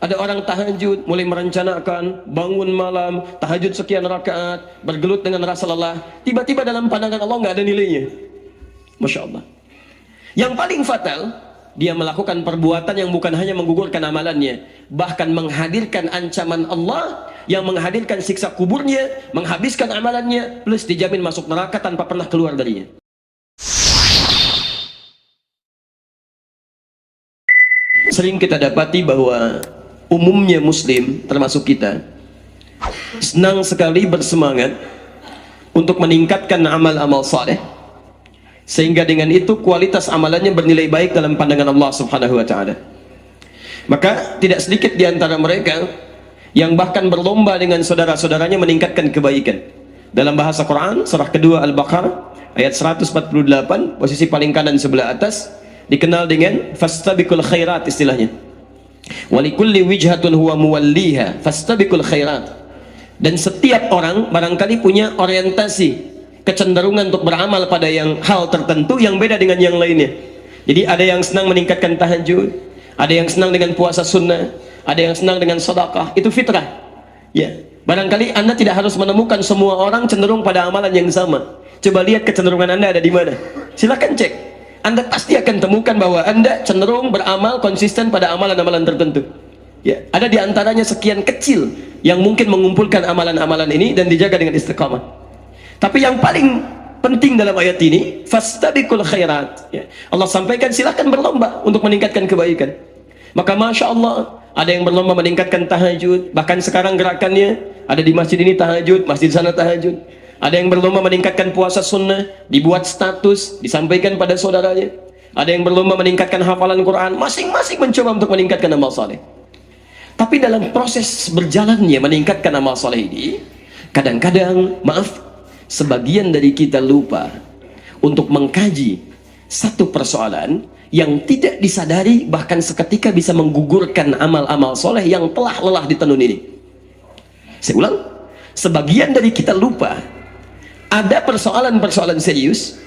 Ada orang tahajud, mulai merencanakan, bangun malam, tahajud sekian rakaat, bergelut dengan rasa lelah. Tiba-tiba dalam pandangan Allah nggak ada nilainya. Masya Allah. Yang paling fatal, dia melakukan perbuatan yang bukan hanya menggugurkan amalannya, bahkan menghadirkan ancaman Allah, yang menghadirkan siksa kuburnya, menghabiskan amalannya, plus dijamin masuk neraka tanpa pernah keluar darinya. Sering kita dapati bahwa umumnya muslim, termasuk kita, senang sekali bersemangat untuk meningkatkan amal-amal saleh, sehingga dengan itu kualitas amalannya bernilai baik dalam pandangan Allah Subhanahu wa ta'ala. Maka tidak sedikit di antara mereka yang bahkan berlomba dengan saudara-saudaranya meningkatkan kebaikan. Dalam bahasa Quran, surah kedua Al-Baqarah ayat 148, posisi paling kanan sebelah atas, dikenal dengan fastabiqul khairat, istilahnya. Walikulli wijhatun huwa muwalliha fastabiqul khairat. Dan setiap orang barangkali punya orientasi, kecenderungan untuk beramal pada hal tertentu yang beda dengan yang lainnya. Jadi ada yang senang meningkatkan tahajud, ada yang senang dengan puasa sunnah, ada yang senang dengan sedekah. Itu fitrah. Ya, barangkali Anda tidak harus menemukan semua orang cenderung pada amalan yang sama. Coba lihat kecenderungan Anda ada di mana. Silakan cek. Anda pasti akan temukan bahwa Anda cenderung beramal konsisten pada amalan-amalan tertentu. Ya, ada di antaranya sekian kecil yang mungkin mengumpulkan amalan-amalan ini dan dijaga dengan istiqamah. Tapi yang paling penting dalam ayat ini, fastabiqul khairat. Ya, Allah sampaikan silakan berlomba untuk meningkatkan kebaikan. Maka Masya Allah, ada yang berlomba meningkatkan tahajud. Bahkan sekarang gerakannya ada di masjid ini tahajud, masjid sana tahajud. Ada yang berlomba meningkatkan puasa sunnah, dibuat status, disampaikan pada saudaranya. Ada yang berlomba meningkatkan hafalan Quran, masing-masing mencoba untuk meningkatkan amal saleh. Tapi dalam proses berjalannya meningkatkan amal saleh ini, kadang-kadang, maaf, sebagian dari kita lupa untuk mengkaji satu persoalan yang tidak disadari, bahkan seketika bisa menggugurkan amal-amal soleh yang telah lelah ditenun ini. Saya ulang, sebagian dari kita lupa ada persoalan-persoalan serius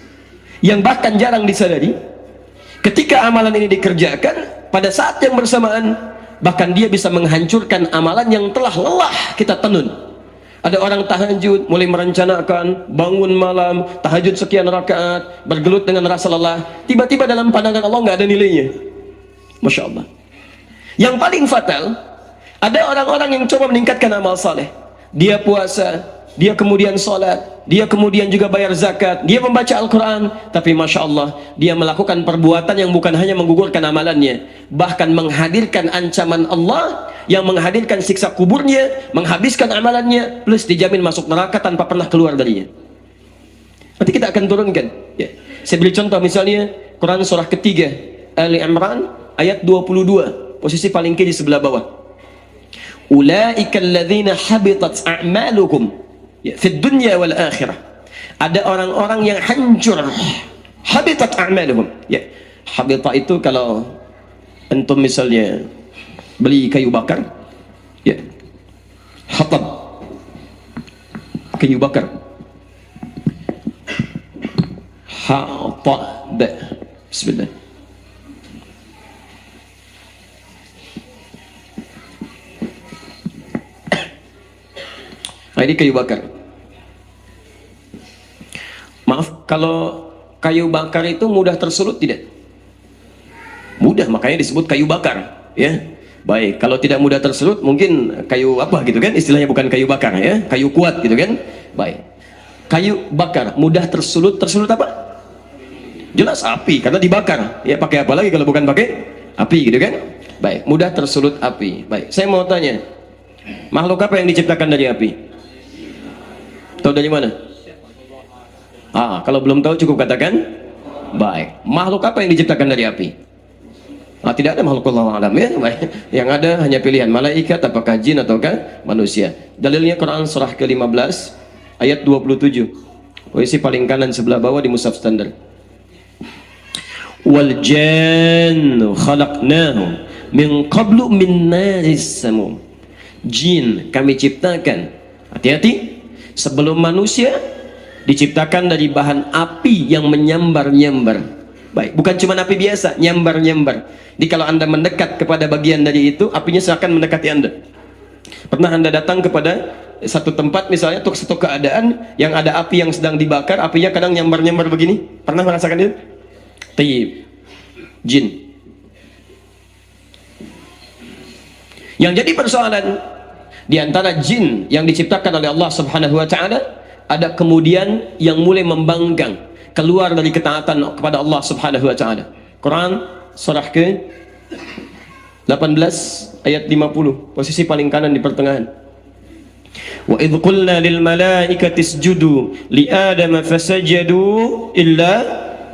yang bahkan jarang disadari. Ketika amalan ini dikerjakan, pada saat yang bersamaan bahkan dia bisa menghancurkan amalan yang telah lelah kita tenun. Ada orang tahajud, mulai merencanakan, bangun malam, tahajud sekian rakaat, bergelut dengan rasa lelah. Tiba-tiba dalam pandangan Allah nggak ada nilainya. Masya Allah. Yang paling fatal, ada orang-orang yang coba meningkatkan amal saleh. Dia puasa, dia kemudian sholat, dia kemudian juga bayar zakat, dia membaca Al-Quran, tapi Masya Allah, dia melakukan perbuatan yang bukan hanya menggugurkan amalannya, bahkan menghadirkan ancaman Allah, yang menghadirkan siksa kuburnya, menghabiskan amalannya, plus dijamin masuk neraka tanpa pernah keluar darinya. Nanti kita akan turunkan. Ya. Saya beri contoh misalnya, Quran surah ketiga, Ali Imran, ayat 22, posisi paling kiri sebelah bawah. Ulaika alladzina habitat a'malukum fi dunya wal akhirah. Ada orang-orang yang hancur, habitat a'maluhum. Ya, habita itu kalau antum misalnya beli kayu bakar, ya, hatab, kayu bakar, hatab, bismillah. Nah, ini kayu bakar. Maaf, kalau kayu bakar itu mudah tersulut tidak? Mudah, makanya disebut kayu bakar, ya. Baik, kalau tidak mudah tersulut mungkin kayu apa gitu kan, istilahnya bukan kayu bakar, ya, kayu kuat gitu kan. Baik, kayu bakar mudah tersulut. Tersulut apa? Jelas api, karena dibakar. Ya, pakai apa lagi kalau bukan pakai api gitu kan. Baik, mudah tersulut api. Baik, saya mau tanya, makhluk apa yang diciptakan dari api? Tahu dari mana? Kalau belum tahu cukup katakan baik. Makhluk apa yang diciptakan dari api? Tidak ada makhluk, Allah alam, ya. Baik. Yang ada hanya pilihan malaikat, apakah jin ataukah manusia. Dalilnya Quran surah ke-15 ayat 27, posisi paling kanan sebelah bawah di mushaf standar. Wal jannu khalaqnahu min qablu min naris samum. Jin kami ciptakan, hati-hati, sebelum manusia diciptakan dari bahan api yang menyambar-nyambar. Baik, bukan cuma api biasa, nyambar-nyambar. Jadi kalau Anda mendekat kepada bagian dari itu, apinya seakan mendekati Anda. Pernah Anda datang kepada satu tempat misalnya, untuk satu keadaan yang ada api yang sedang dibakar, apinya kadang nyambar-nyambar begini. Pernah merasakan itu? Tayyib. Jin. Yang jadi persoalan di antara jin yang diciptakan oleh Allah Subhanahu wa taala, ada kemudian yang mulai membangkang keluar dari ketaatan kepada Allah Subhanahu wa taala. Quran surah ke 18 ayat 50, posisi paling kanan di pertengahan. Wa idh qulna lil malaikati isjudu li adama fasajadu illa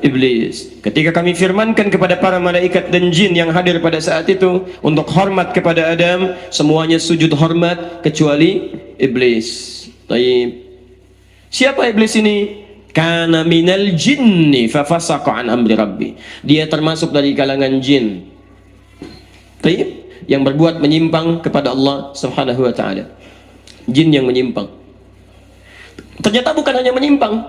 iblis. Ketika kami firmankan kepada para malaikat dan jin yang hadir pada saat itu untuk hormat kepada Adam, semuanya sujud hormat kecuali iblis. Taib. Siapa iblis ini? Kana minal jinni fafasaqa an amri rabbi. Dia termasuk dari kalangan jin. Taib. Yang berbuat menyimpang kepada Allah Subhanahu wa taala. Jin yang menyimpang. Ternyata bukan hanya menyimpang,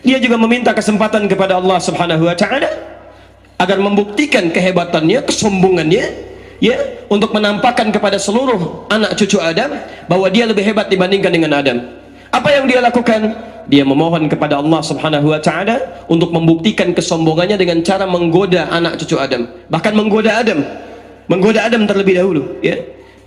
dia juga meminta kesempatan kepada Allah Subhanahu wa taala agar membuktikan kehebatannya, kesombongannya, ya, untuk menampakkan kepada seluruh anak cucu Adam bahwa dia lebih hebat dibandingkan dengan Adam. Apa yang dia lakukan? Dia memohon kepada Allah Subhanahu wa taala untuk membuktikan kesombongannya dengan cara menggoda anak cucu Adam. Bahkan menggoda Adam. Menggoda Adam terlebih dahulu, ya.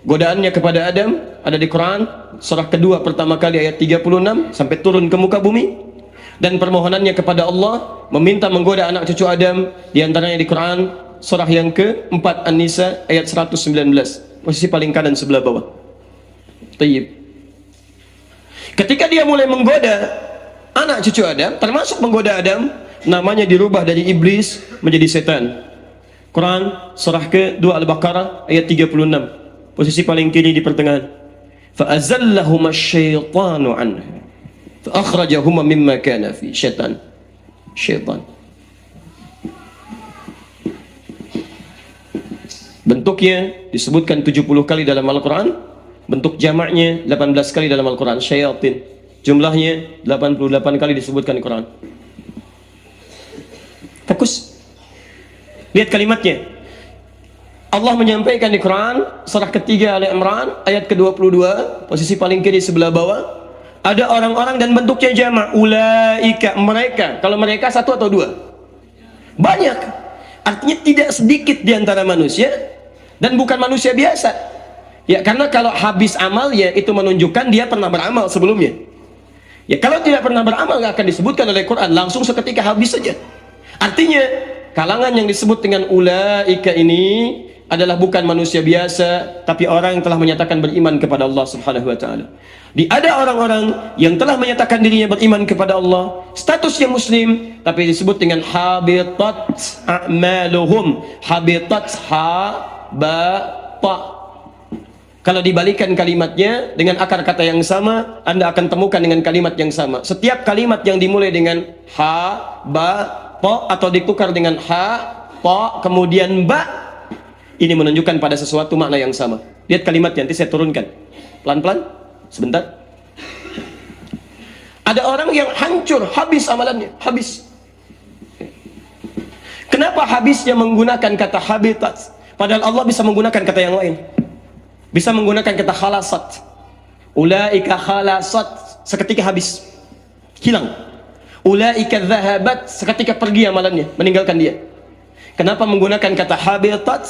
Godaannya kepada Adam ada di Quran surah kedua pertama kali ayat 36 sampai turun ke muka bumi. Dan permohonannya kepada Allah meminta menggoda anak cucu Adam diantaranya di Quran surah yang ke-4 An-Nisa ayat 119, posisi paling kanan sebelah bawah. Tayyib. Ketika dia mulai menggoda anak cucu Adam, termasuk menggoda Adam, namanya dirubah dari iblis menjadi setan. Quran surah ke-2 Al-Baqarah ayat 36, posisi paling kiri di pertengahan. Fa'azallahuma syaitanu anhu fa'akhrajahuma mimma kana fi. Syaitan. Bentuknya disebutkan 70 kali dalam Al-Quran. Bentuk jamaknya 18 kali dalam Al-Quran. Syayatin. Jumlahnya 88 kali disebutkan di Quran. Fokus. Lihat kalimatnya. Allah menyampaikan di Quran surah ketiga Ali Imran ayat ke-22, posisi paling kiri sebelah bawah. Ada orang-orang dan bentuknya jamak, ulaika, mereka. Kalau mereka satu atau dua? Banyak. Artinya tidak sedikit di antara manusia dan bukan manusia biasa. Ya, karena kalau habis amalnya itu menunjukkan dia pernah beramal sebelumnya. Ya, kalau tidak pernah beramal nggak akan disebutkan oleh Quran, langsung seketika habis saja. Artinya kalangan yang disebut dengan ulaika ini adalah bukan manusia biasa, tapi orang yang telah menyatakan beriman kepada Allah Subhanahu wa taala. Ada orang-orang yang telah menyatakan dirinya beriman kepada Allah, statusnya muslim, tapi disebut dengan habitat a'maluhum. Habitat ta. Kalau dibalikan kalimatnya dengan akar kata yang sama, Anda akan temukan dengan kalimat yang sama. Setiap kalimat yang dimulai dengan ha, ba, ta atau ditukar dengan ha, ta, kemudian ba, ini menunjukkan pada sesuatu makna yang sama. Lihat kalimatnya, nanti saya turunkan pelan-pelan, sebentar. Ada orang yang hancur, habis amalannya, habis. Kenapa habisnya menggunakan kata habitat? Padahal Allah bisa menggunakan kata yang lain. Bisa menggunakan kata khalasat. Ulaika khalasat, seketika habis, hilang. Ulaika dhahabat, seketika pergi amalannya, meninggalkan dia. Kenapa menggunakan kata habitat?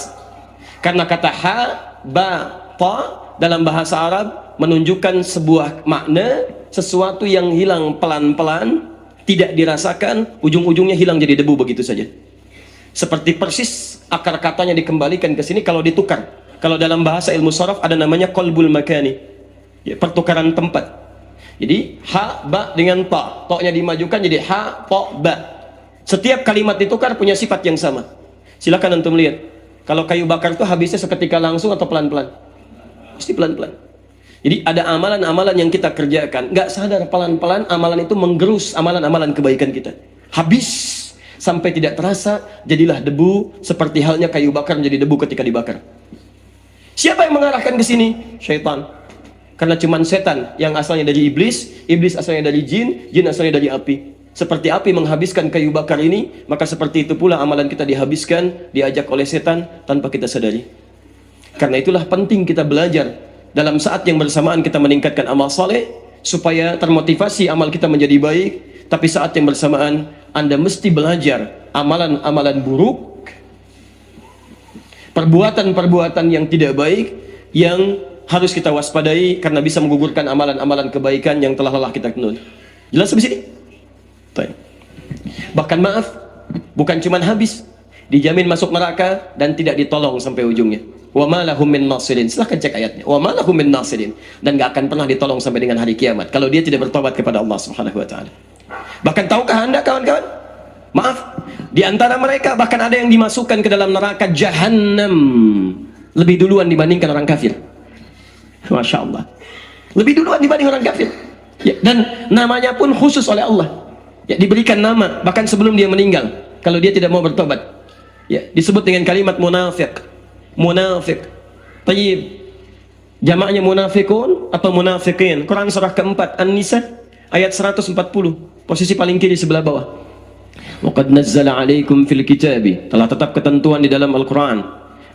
Karena kata ha, ba, ta dalam bahasa Arab menunjukkan sebuah makna, sesuatu yang hilang pelan-pelan, tidak dirasakan, ujung-ujungnya hilang jadi debu begitu saja. Seperti persis akar katanya dikembalikan ke sini kalau ditukar. Kalau dalam bahasa ilmu sharaf ada namanya qalbul makani, ya, pertukaran tempat. Jadi ha, ba dengan ta, ta-nya dimajukan jadi ha, ta, ba. Setiap kalimat ditukar punya sifat yang sama. Silakan antum lihat. Kalau kayu bakar itu habisnya seketika langsung atau pelan-pelan? Pasti pelan-pelan. Jadi ada amalan-amalan yang kita kerjakan, nggak sadar pelan-pelan amalan itu menggerus amalan-amalan kebaikan kita. Habis sampai tidak terasa, jadilah debu, seperti halnya kayu bakar menjadi debu ketika dibakar. Siapa yang mengarahkan ke sini? Syaitan. Karena cuman setan yang asalnya dari iblis, iblis asalnya dari jin, jin asalnya dari api. seperti api menghabiskan kayu bakar ini, maka seperti itu pula amalan kita dihabiskan, diajak oleh setan tanpa kita sadari. Karena itulah penting kita belajar dalam saat yang bersamaan kita meningkatkan amal saleh supaya termotivasi amal kita menjadi baik, tapi saat yang bersamaan Anda mesti belajar amalan-amalan buruk, perbuatan-perbuatan yang tidak baik yang harus kita waspadai karena bisa menggugurkan amalan-amalan kebaikan yang telah lelah kita kenal. Jelas sampai sini? Bahkan maaf, bukan cuma habis, dijamin masuk neraka dan tidak ditolong sampai ujungnya. Wa ma lahum min nasirin. Silahkan cek ayatnya. Wa ma lahum min nasirin. Dan gak akan pernah ditolong sampai dengan hari kiamat kalau dia tidak bertobat kepada Allah Subhanahu wa taala. Bahkan tahukah Anda kawan-kawan? Maaf, di antara mereka bahkan ada yang dimasukkan ke dalam neraka Jahannam lebih duluan dibandingkan orang kafir. Masya Allah. Lebih duluan dibanding orang kafir. Ya, dan namanya pun khusus oleh Allah. Ya, diberikan nama bahkan sebelum dia meninggal kalau dia tidak mau bertobat. Ya, disebut dengan kalimat munafik. Munafik. Tayyib. Jamaknya munafikun atau munafikin. Quran surah keempat An-Nisa ayat 140. Posisi paling kiri sebelah bawah. Wa qad nazzala 'alaikum fil kitabi. Telah tetap ketentuan di dalam Al-Qur'an.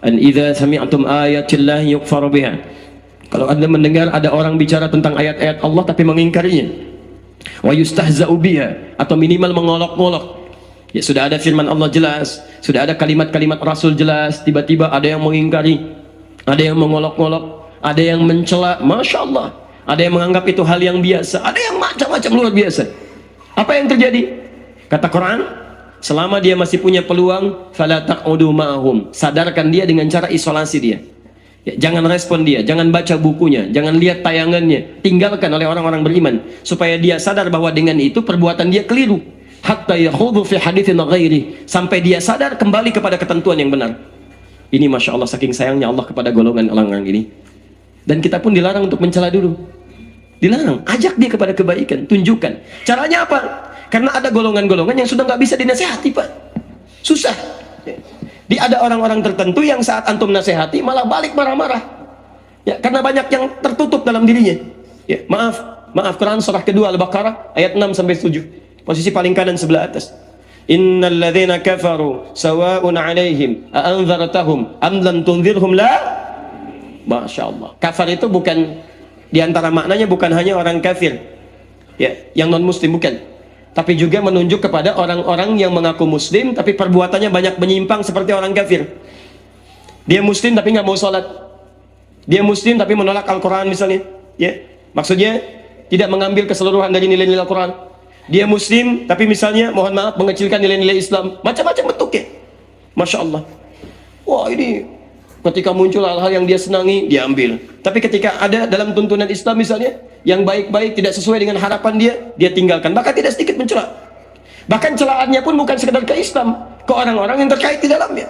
An idza sami'tum ayatillahi yukfaru biha. Kalau Anda mendengar ada orang bicara tentang ayat-ayat Allah tapi mengingkarinya, wa yustahza'u biha, atau minimal mengolok-olok. Ya, sudah ada firman Allah jelas, sudah ada kalimat-kalimat Rasul jelas, tiba-tiba ada yang mengingkari, ada yang mengolok-olok, ada yang mencela, Masya Allah, ada yang menganggap itu hal yang biasa, ada yang macam-macam luar biasa. Apa yang terjadi? Kata Quran, selama dia masih punya peluang, fala taq'udu ma'hum, sadarkan dia dengan cara isolasi dia. Ya, jangan respon dia, jangan baca bukunya, jangan lihat tayangannya, tinggalkan oleh orang-orang beriman supaya dia sadar bahwa dengan itu perbuatan dia keliru. Hatta yakhudhu fi haditsin ghairi, sampai dia sadar kembali kepada ketentuan yang benar. Ini Masya Allah, saking sayangnya Allah kepada golongan orang-orang ini. Dan kita pun dilarang untuk mencela dulu. Dilarang, ajak dia kepada kebaikan, tunjukkan. Caranya apa? Karena ada golongan-golongan yang sudah nggak bisa dinasihati, Pak. Susah. Ada orang-orang tertentu yang saat antum nasihati malah balik marah-marah. Ya, karena banyak yang tertutup dalam dirinya. Ya, maaf Quran surah kedua Al-Baqarah ayat 6 sampai 7. Posisi paling kanan sebelah atas. Innal ladzina kafaru sawa'un 'alaihim a anzartahum am lam tunzirhum la. Masya Allah. Kafar itu bukan, di antara maknanya bukan hanya orang kafir. Ya, yang non muslim bukan. Tapi juga menunjuk kepada orang-orang yang mengaku muslim tapi perbuatannya banyak menyimpang seperti orang kafir. Dia muslim tapi nggak mau sholat. Dia muslim tapi menolak Al-Quran misalnya. Ya, maksudnya tidak mengambil keseluruhan dari nilai-nilai Al-Quran. Dia muslim tapi misalnya mohon maaf mengecilkan nilai-nilai Islam. Macam-macam bentuknya. Masya Allah. Wah, ini ketika muncul hal-hal yang dia senangi, dia ambil. Tapi ketika ada dalam tuntunan Islam misalnya yang baik-baik tidak sesuai dengan harapan dia tinggalkan. Bahkan tidak sedikit mencela. Bahkan celaannya pun bukan sekedar ke Islam, ke orang-orang yang terkait di dalamnya.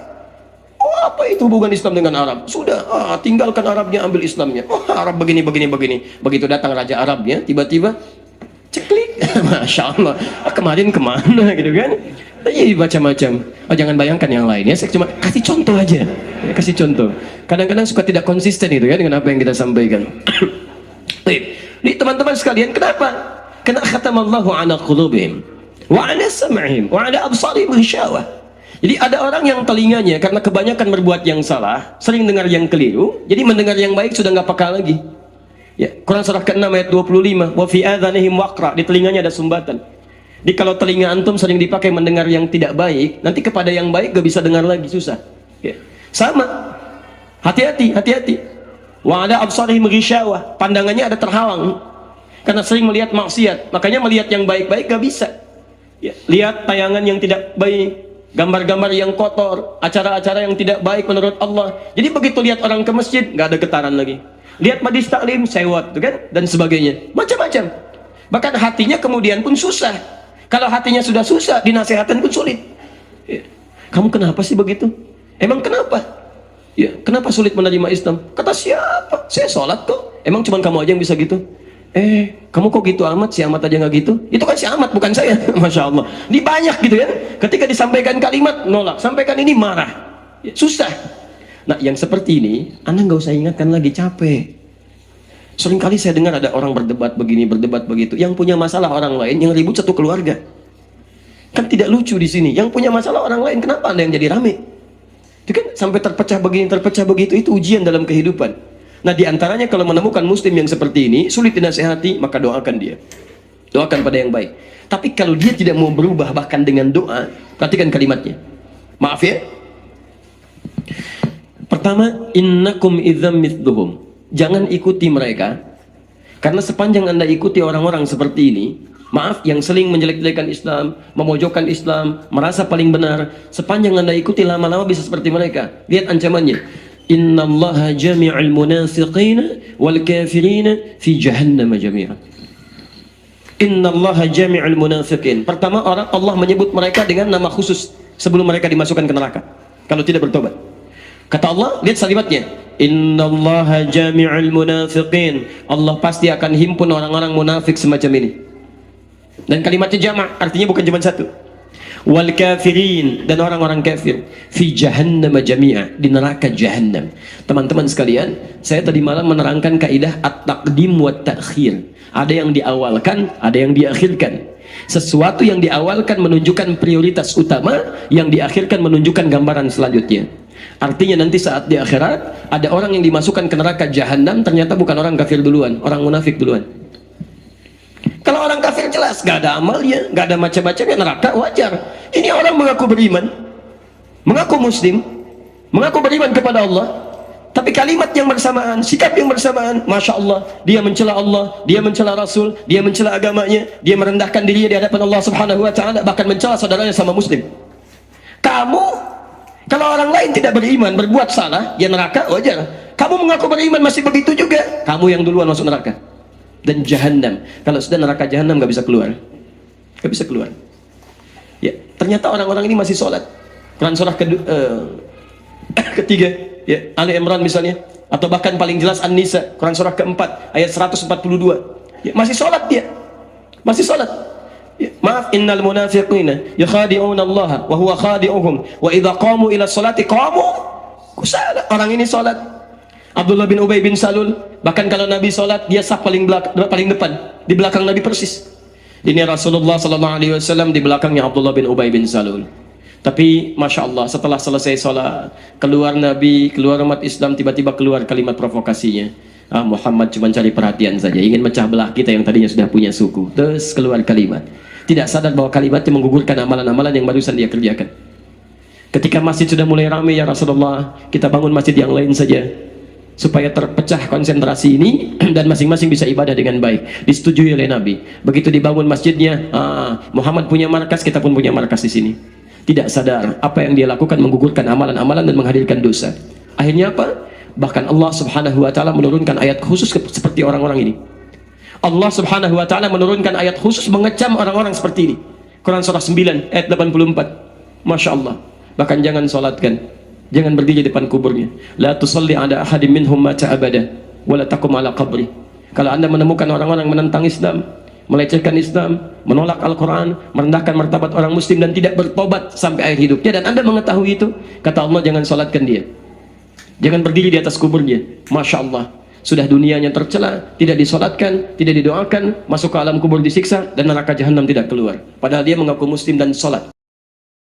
Oh, apa itu hubungan Islam dengan Arab? Sudah, tinggalkan Arabnya, ambil Islamnya. Oh, Arab begini. Begitu datang Raja Arabnya, tiba-tiba ceklik. Masya Allah, kemarin kemana gitu kan? Iya, macam-macam. Oh, jangan bayangkan yang lain ya. Saya cuma kasih contoh aja. Ya, kasih contoh. Kadang-kadang suka tidak konsisten itu ya dengan apa yang kita sampaikan. Nih teman-teman sekalian, kenapa? Karena khatamallahu ala qulubihim wa ala sam'ihim wa ala absarihim ghishawah. Jadi ada orang yang telinganya karena kebanyakan berbuat yang salah, sering dengar yang keliru, jadi mendengar yang baik sudah nggak peka lagi. Ya, Quran surah ke-6 ayat 25, wa fi adhanihim waqra, di telinganya ada sumbatan. Jadi kalau telinga antum sering dipakai mendengar yang tidak baik, nanti kepada yang baik gak bisa dengar lagi, susah. Ya. Sama. Hati-hati. Wa ala absarihim ghishawah, pandangannya ada terhalang karena sering melihat maksiat, makanya melihat yang baik-baik gak bisa. Ya, lihat tayangan yang tidak baik, gambar-gambar yang kotor, acara-acara yang tidak baik menurut Allah. Jadi begitu lihat orang ke masjid gak ada getaran lagi. Lihat majlis taklim sewot, kan, dan sebagainya, macam-macam. Bahkan hatinya kemudian pun susah. Kalau hatinya sudah susah, dinasehatan pun sulit. Ya. Kamu kenapa sih begitu? Emang kenapa? Ya, kenapa sulit menerima Islam? Kata siapa? Saya sholat kok. Emang cuma kamu aja yang bisa gitu? Kamu kok gitu amat? Si amat aja nggak gitu? Itu kan si amat, bukan saya. Masya Allah. Ini banyak gitu ya. Ketika disampaikan kalimat, nolak. Sampaikan ini, marah. Ya, susah. Nah, yang seperti ini, Anda nggak usah ingatkan lagi, capek. Seringkali saya dengar ada orang berdebat begini, berdebat begitu. Yang punya masalah orang lain, yang ribut satu keluarga. Kan tidak lucu di sini. Yang punya masalah orang lain, kenapa Anda yang jadi rame? Itu kan sampai terpecah begini, terpecah begitu, itu ujian dalam kehidupan. Nah, diantaranya kalau menemukan muslim yang seperti ini, sulit dinasihati, maka doakan dia. Doakan pada yang baik. Tapi kalau dia tidak mau berubah bahkan dengan doa, perhatikan kalimatnya. Maaf ya. Pertama, innakum idzam mithluhum. Jangan ikuti mereka. Karena sepanjang Anda ikuti orang-orang seperti ini, maaf, yang seling menjelek-jelekan Islam, memojokkan Islam, merasa paling benar, sepanjang Anda ikuti lama-lama bisa seperti mereka. Lihat ancamannya. Innallaha jami'al munafiqina wal kafirina fi jahannam jami'a. Innallaha jami'al munafiqin. Pertama, Allah menyebut mereka dengan nama khusus sebelum mereka dimasukkan ke neraka kalau tidak bertobat. Kata Allah, lihat kalimatnya. Innallaha jami'al munafiqin. Allah pasti akan himpun orang-orang munafik semacam ini. Dan kalimatnya jamak, artinya bukan cuma satu. Wal kafirin, dan orang-orang kafir fi jahannam jami'a, di neraka jahannam. Teman-teman sekalian, saya tadi malam menerangkan kaidah at-taqdim wa ta'khir. Ada yang diawalkan, ada yang diakhirkan. Sesuatu yang diawalkan menunjukkan prioritas utama, yang diakhirkan menunjukkan gambaran selanjutnya. Artinya nanti saat di akhirat ada orang yang dimasukkan ke neraka jahanam, ternyata bukan orang kafir duluan, orang munafik duluan. Kalau orang kafir jelas gak ada amalnya, gak ada macam-macamnya, neraka wajar. Ini orang mengaku beriman, mengaku muslim, mengaku beriman kepada Allah, tapi kalimat yang bersamaan, sikap yang bersamaan, Masya Allah, dia mencela Allah, dia mencela Rasul, dia mencela agamanya, dia merendahkan dirinya di hadapan Allah Subhanahu Wa Taala, bahkan mencela saudaranya sama muslim. Kamu, kalau orang lain tidak beriman, berbuat salah, ya neraka wajar. Kamu mengaku beriman masih begitu juga, kamu yang duluan masuk neraka. Dan jahanam, kalau sudah neraka jahanam gak bisa keluar, gak bisa keluar. Ya, ternyata orang-orang ini masih sholat. Quran surah ketiga, ya, Ali Imran misalnya, atau bahkan paling jelas An-Nisa, Quran surah keempat, ayat 142. Ya, masih sholat dia, masih sholat. Ya, maaf, innal munafiqina yakhadi'una Allah wa huwa khadi'uhum wa idza qamu ila sholati qamu kusala. Orang ini sholat. Abdullah bin Ubay bin Salul, bahkan kalau Nabi sholat, dia saf paling depan, di belakang Nabi persis. Ini Rasulullah SAW, di belakangnya Abdullah bin Ubay bin Salul. Tapi Masya Allah, setelah selesai sholat, keluar Nabi, keluar umat Islam, tiba-tiba keluar kalimat provokasinya. Muhammad cuma cari perhatian saja, ingin mecah belah kita yang tadinya sudah punya suku. Terus keluar kalimat, tidak sadar bahwa kalimatnya menggugurkan amalan-amalan yang barusan dia kerjakan. Ketika masjid sudah mulai ramai, ya Rasulullah, kita bangun masjid yang lain saja, supaya terpecah konsentrasi ini dan masing-masing bisa ibadah dengan baik. Disetujui oleh Nabi. Begitu dibangun masjidnya, Muhammad punya markas, kita pun punya markas di sini. Tidak sadar apa yang dia lakukan menggugurkan amalan-amalan dan menghadirkan dosa. Akhirnya apa? Bahkan Allah Subhanahu Wa Taala menurunkan ayat khusus seperti orang-orang ini. Allah Subhanahu Wa Taala menurunkan ayat khusus mengecam orang-orang seperti ini. Quran surah 9 ayat 84. Masya Allah. Bahkan jangan solatkan, jangan berdiri di depan kuburnya. La tusalli ala ahadim minhum mata abada wa la taqum ala qabri. Kalau Anda menemukan orang-orang menentang Islam, melecehkan Islam, menolak Al-Quran, merendahkan martabat orang muslim dan tidak bertobat sampai akhir hidupnya, dan Anda mengetahui itu, kata Allah, jangan solatkan dia, jangan berdiri di atas kuburnya. Masya Allah, sudah dunianya tercela, tidak disolatkan, tidak didoakan, masuk ke alam kubur disiksa, dan neraka jahanam tidak keluar, padahal dia mengaku muslim dan solat.